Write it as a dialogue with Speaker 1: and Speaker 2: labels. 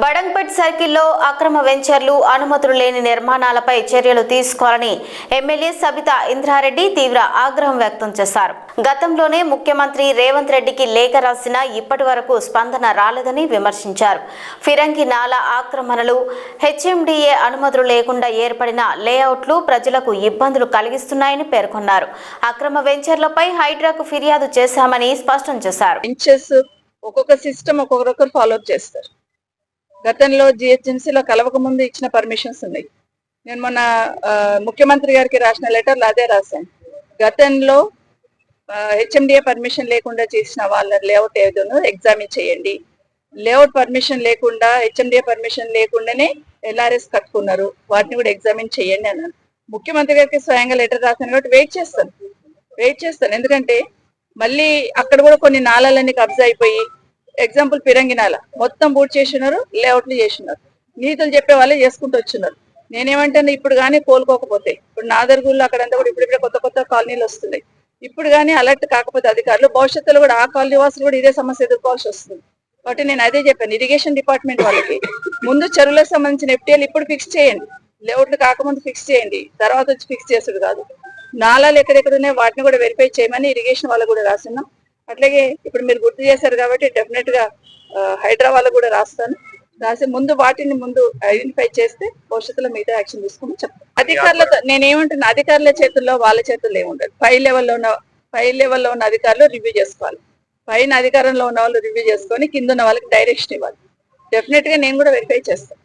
Speaker 1: బడంగ్పేట్ సర్కిల్లో అక్రమ వెంచర్లు, అనుమతులు లేని నిర్మాణాలపై చర్యలు తీసుకోవాలని ఎమ్మెల్యే సబితా ఇంద్రారెడ్డి తీవ్ర ఆగ్రహం వ్యక్తం చేశారు. గతంలోనే ముఖ్యమంత్రి రేవంత్ రెడ్డికి లేఖ రాసినా ఇప్పటి వరకు స్పందన రాలేదని విమర్శించారు. ఫిరంగి నాల ఆక్రమణలు, హెచ్ఎండిఏ అనుమతులు లేకుండా ఏర్పడిన లేఅవుట్లు ప్రజలకు ఇబ్బందులు కలిగిస్తున్నాయని పేర్కొన్నారు. అక్రమ వెంచర్లపై హైడ్రాకు ఫిర్యాదు చేశామని స్పష్టం చేశారు.
Speaker 2: ఒక్కొక్క సిస్టమ్ ఒక్కొక్కరు ఫాలో అప్ చేస్తారు. గతంలో జిహెచ్ఎంసీలో కలవక ముందు ఇచ్చిన పర్మిషన్స్ ఉన్నాయి. నేను మొన్న ముఖ్యమంత్రి గారికి రాసిన లెటర్లు అదే రాశాను. గతంలో హెచ్ఎండిఏ పర్మిషన్ లేకుండా చేసిన వాళ్ళ లేఅవుట్ ఏదోనో ఎగ్జామిన్ చేయండి. లేఅవుట్ పర్మిషన్ లేకుండా, హెచ్ఎండిఏ పర్మిషన్ లేకుండానే ఎల్ఆర్ఎస్ కట్టుకున్నారు, వాటిని కూడా ఎగ్జామిన్ చేయండి అన్నాను. ముఖ్యమంత్రి గారికి స్వయంగా లెటర్ రాశాను కాబట్టి వెయిట్ చేస్తాను. ఎందుకంటే మళ్ళీ అక్కడ కూడా కొన్ని నాళాలన్నీ కబ్జా అయిపోయి, ఎగ్జాంపుల్ ఫిరంగి నాల మొత్తం బూట్ చేసినారు, లేఅవుట్లు చేసినారు. నీతులు చెప్పే వాళ్ళే చేసుకుంటూ వచ్చినారు. నేనేమంటాను, ఇప్పుడు కానీ కోలుకోకపోతే, ఇప్పుడు నాదర్గూళ్ళు అక్కడంతా కూడా ఇప్పుడిప్పుడే కొత్త కాలనీలు వస్తున్నాయి. ఇప్పుడు కానీ అలర్ట్ కాకపోతే అధికారులు, భవిష్యత్తులో కూడా ఆ కాలనీ వాసులు కూడా ఇదే సమస్య ఎదుర్కోవాల్సి వస్తుంది. కాబట్టి నేను అదే చెప్పాను, ఇరిగేషన్ డిపార్ట్మెంట్ వాళ్ళకి ముందు చెరువులకు సంబంధించిన ఎఫ్టీఎల్ ఇప్పుడు ఫిక్స్ చేయండి, లేఅవుట్లు కాకముందు ఫిక్స్ చేయండి, తర్వాత వచ్చి ఫిక్స్ చేసుడు కాదు. నాలాలు ఎక్కడెక్కడ ఉన్నాయి వాటిని కూడా వెరిఫై చేయమని ఇరిగేషన్ వాళ్ళకు కూడా రాస్తున్నాం. అట్లాగే ఇప్పుడు మీరు గుర్తు చేశారు కాబట్టి డెఫినెట్ గా హైడ్రా వాళ్ళకు కూడా రాసి ముందు వాటిని ఐడెంటిఫై చేస్తే భవిష్యత్తులో మిగతా యాక్షన్ తీసుకోమని చెప్తాను. అధికారులతో నేనేమంటున్నా, అధికారుల చేతుల్లో వాళ్ళ చేతుల్లో ఏముండదు. పై లెవెల్లో ఉన్న అధికారులు రివ్యూ చేసుకోవాలి. పైన అధికారంలో ఉన్న వాళ్ళు రివ్యూ చేసుకొని కింద ఉన్న వాళ్ళకి డైరెక్షన్ ఇవ్వాలి. డెఫినెట్ గా నేను కూడా వెరిఫై చేస్తాను.